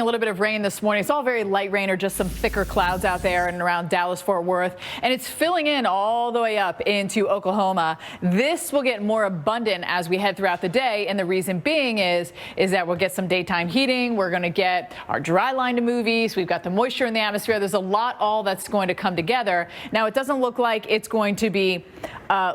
A little bit of rain this morning. It's all very light rain or just some thicker clouds out there and around Dallas-Fort Worth. And it's filling in all the way up into Oklahoma. This will get more abundant as we head throughout the day. And the reason being is that we'll get some daytime heating. We're going to get our dry line to move east. We've got the moisture in the atmosphere. There's a lot all that's going to come together. Now, it doesn't look like it's going to be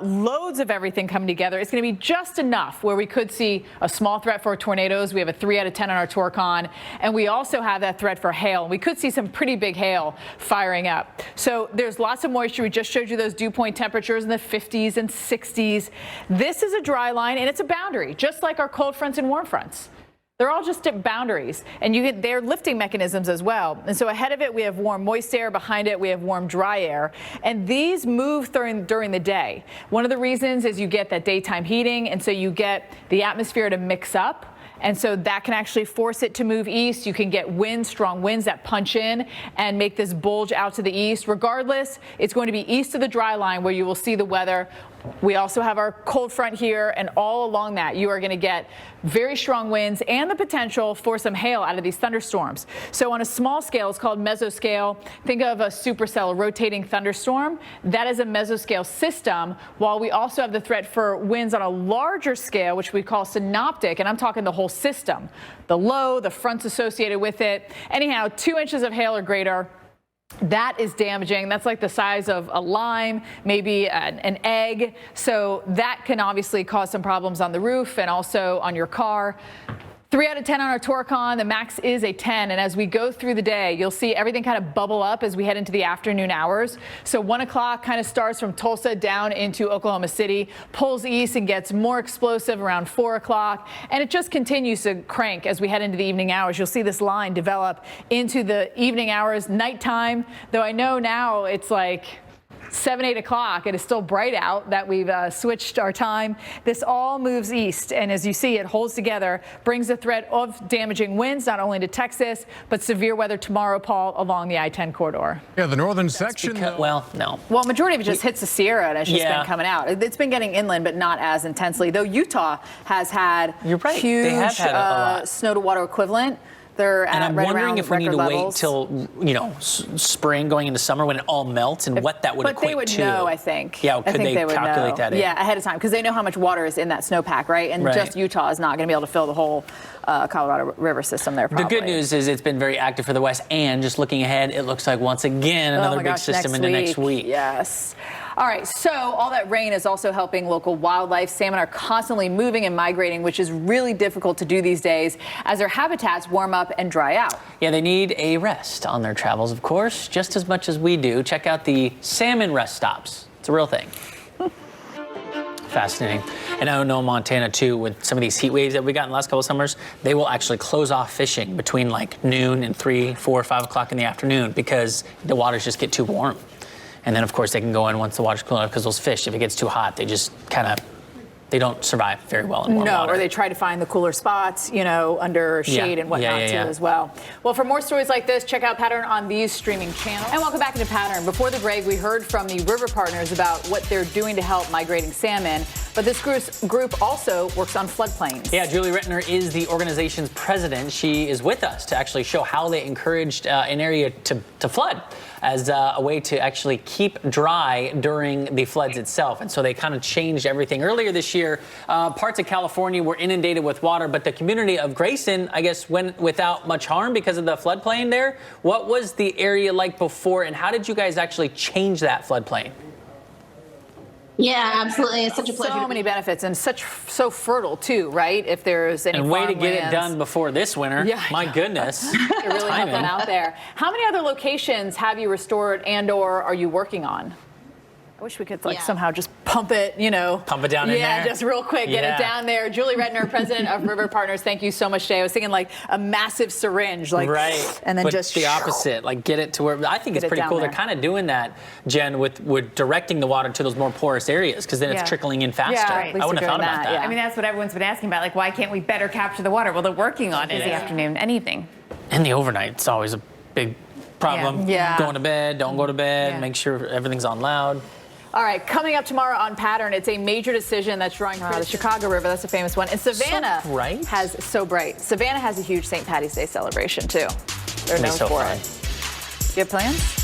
loads of everything coming together. It's going to be just enough where we could see a small threat for tornadoes. We have a 3 out of 10 on our Torcon. And we also have that threat for hail. We could see some pretty big hail firing up. So there's lots of moisture. We just showed you those dew point temperatures in the 50s and 60s. This is a dry line and it's a boundary, just like our cold fronts and warm fronts. They're all just at boundaries, and they're lifting mechanisms as well. And so ahead of it, we have warm, moist air. Behind it, we have warm, dry air. And these move during the day. One of the reasons is you get that daytime heating, and so you get the atmosphere to mix up. And so that can actually force it to move east. You can get winds, strong winds that punch in and make this bulge out to the east. Regardless, it's going to be east of the dry line where you will see the weather. We also have our cold front here, and all along that, you are going to get very strong winds and the potential for some hail out of these thunderstorms. So on a small scale, it's called mesoscale. Think of a supercell, a rotating thunderstorm. That is a mesoscale system, while we also have the threat for winds on a larger scale, which we call synoptic, and I'm talking the whole system. The low, the fronts associated with it. Anyhow, 2 inches of hail or greater. That is damaging. That's like the size of a lime, maybe an egg. So that can obviously cause some problems on the roof and also on your car. 3 out of 10 on our Torcon. The max is a 10. And as we go through the day, you'll see everything kind of bubble up as we head into the afternoon hours. So 1 o'clock kind of starts from Tulsa down into Oklahoma City, pulls east and gets more explosive around 4 o'clock. And it just continues to crank as we head into the evening hours. You'll see this line develop into the evening hours, nighttime, though I know now it's like 7, 8 o'clock. It is still bright out that we've switched our time. This all moves east, and as you see, it holds together, brings the threat of damaging winds not only to Texas, but severe weather tomorrow, Paul, along the I-10 corridor. Yeah, the northern section. Well, majority of it just hits the Sierra, and it's just been coming out. It's been getting inland, but not as intensely. Though Utah has had huge snow to water equivalent. They're and I'm right wondering if we need to levels. wait till, spring going into summer when it all melts and what that would equate to. But they would know, I think. Yeah, could they calculate that in? Yeah, ahead of time, because they know how much water is in that snowpack, right? And just Utah is not going to be able to fill the whole Colorado River system there, probably. The good news is it's been very active for the West, and just looking ahead, it looks like once again another big system into next week. Yes. All right, so all that rain is also helping local wildlife. Salmon are constantly moving and migrating, which is really difficult to do these days as their habitats warm up and dry out. Yeah, they need a rest on their travels, of course, just as much as we do. Check out the salmon rest stops. It's a real thing. Fascinating. And I know Montana, too, with some of these heat waves that we got in the last couple of summers, they will actually close off fishing between like noon and 3, 4, 5 o'clock in the afternoon because the waters just get too warm. And then, of course, they can go in once the water's cool enough because those fish, if it gets too hot, they just they don't survive very well in warm water. Or they try to find the cooler spots, under shade and whatnot, too, as well. Well, for more stories like this, check out Pattern on these streaming channels. And welcome back into Pattern. Before the break, we heard from the river partners about what they're doing to help migrating salmon. But this group also works on floodplains. Yeah, Julie Rittner is the organization's president. She is with us to actually show how they encouraged an area to flood as a way to actually keep dry during the floods itself. And so they kind of changed everything. Earlier this year, parts of California were inundated with water, but the community of Grayson, I guess, went without much harm because of the floodplain there. What was the area like before, and how did you guys actually change that floodplain? Yeah, absolutely. It's such a pleasure. So many benefits and so fertile too, right? If there's any way to get it done before this winter. Yeah, my goodness. You're really helping out there. How many other locations have you restored and/or are you working on? I wish we could somehow just pump it, Pump it down in there. Yeah, just real quick, get it down there. Julie Rittner, president of River Partners, thank you so much today. I was thinking like a massive syringe, and then but just the opposite, get it to where I think it's pretty cool. They're kind of doing that, Jen, with directing the water to those more porous areas because then it's trickling in faster. Yeah, I wouldn't have thought about that. I mean, that's what everyone's been asking about. Why can't we better capture the water? Well, they're working on it this afternoon. Anything. And the overnight, it's always a big problem. Yeah. Going to bed, don't go to bed, make sure everything's on loud. All right, coming up tomorrow on Pattern, it's a major decision that's drawing the Chicago River. That's a famous one. And Savannah Savannah has a huge St. Patty's Day celebration too. They're known for it. Do you have plans?